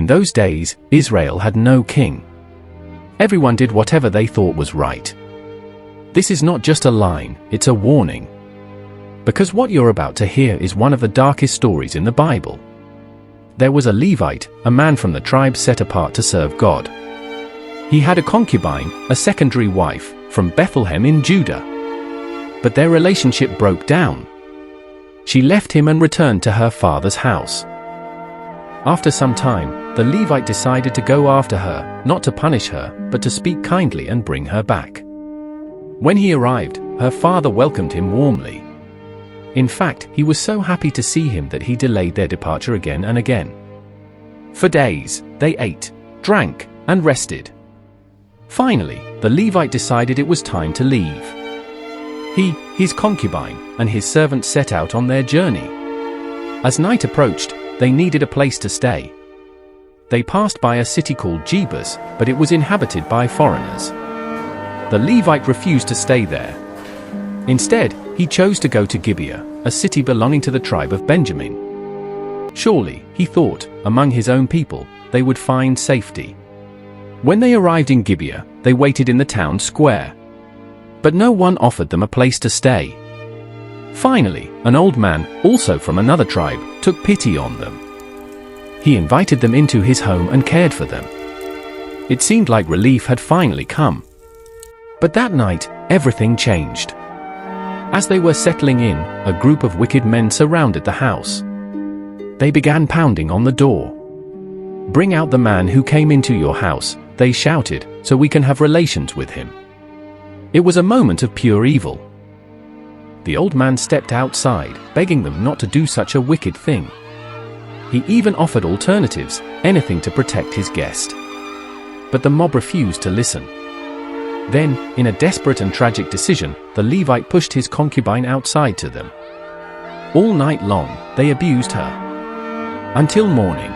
those days, Israel had no king. Everyone did whatever they thought was right. This is not just a line, it's a warning. Because what you're about to hear is one of the darkest stories in the Bible. There was a Levite, a man from the tribe set apart to serve God. He had a concubine, a secondary wife, from Bethlehem in Judah. But their relationship broke down. She left him and returned to her father's house. After some time, the Levite decided to go after her, not to punish her, but to speak kindly and bring her back. When he arrived, her father welcomed him warmly. In fact, he was so happy to see him that he delayed their departure again and again. For days, they ate, drank, and rested. Finally, the Levite decided it was time to leave. He, his concubine, and his servant set out on their journey. As night approached, they needed a place to stay. They passed by a city called Gibeah, but it was inhabited by foreigners. The Levite refused to stay there. Instead, he chose to go to Gibeah, a city belonging to the tribe of Benjamin. Surely, he thought, among his own people, they would find safety. When they arrived in Gibeah, they waited in the town square. But no one offered them a place to stay. Finally, an old man, also from another tribe, took pity on them. He invited them into his home and cared for them. It seemed like relief had finally come. But that night, everything changed. As they were settling in, a group of wicked men surrounded the house. They began pounding on the door. "Bring out the man who came into your house," they shouted, "so we can have relations with him." It was a moment of pure evil. The old man stepped outside, begging them not to do such a wicked thing. He even offered alternatives, anything to protect his guest. But the mob refused to listen. Then, in a desperate and tragic decision, the Levite pushed his concubine outside to them. All night long, they abused her. Until morning.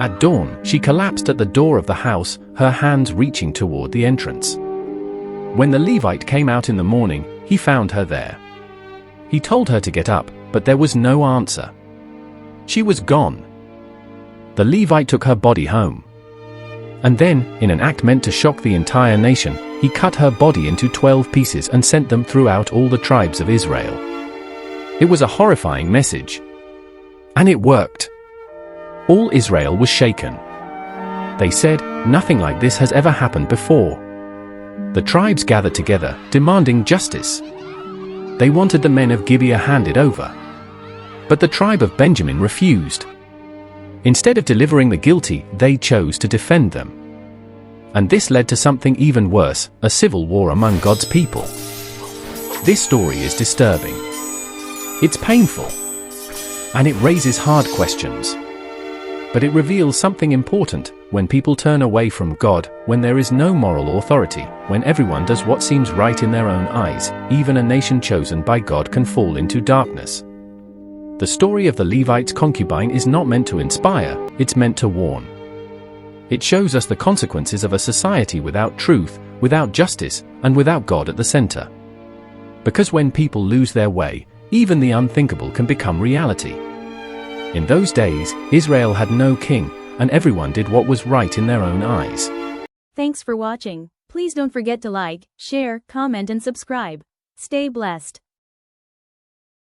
At dawn, she collapsed at the door of the house, her hands reaching toward the entrance. When the Levite came out in the morning, he found her there. He told her to get up, but there was no answer. She was gone. The Levite took her body home. And then, in an act meant to shock the entire nation, he cut her body into 12 pieces and sent them throughout all the tribes of Israel. It was a horrifying message. And it worked. All Israel was shaken. They said, "Nothing like this has ever happened before." The tribes gathered together, demanding justice. They wanted the men of Gibeah handed over. But the tribe of Benjamin refused. Instead of delivering the guilty, they chose to defend them. And this led to something even worse, a civil war among God's people. This story is disturbing. It's painful. And it raises hard questions. But it reveals something important: when people turn away from God, when there is no moral authority, when everyone does what seems right in their own eyes, even a nation chosen by God can fall into darkness. The story of the Levite's concubine is not meant to inspire, it's meant to warn. It shows us the consequences of a society without truth, without justice, and without God at the center. Because when people lose their way, even the unthinkable can become reality. In those days, Israel had no king, and everyone did what was right in their own eyes. Thanks for watching. Please don't forget to like, share, comment and subscribe. Stay blessed.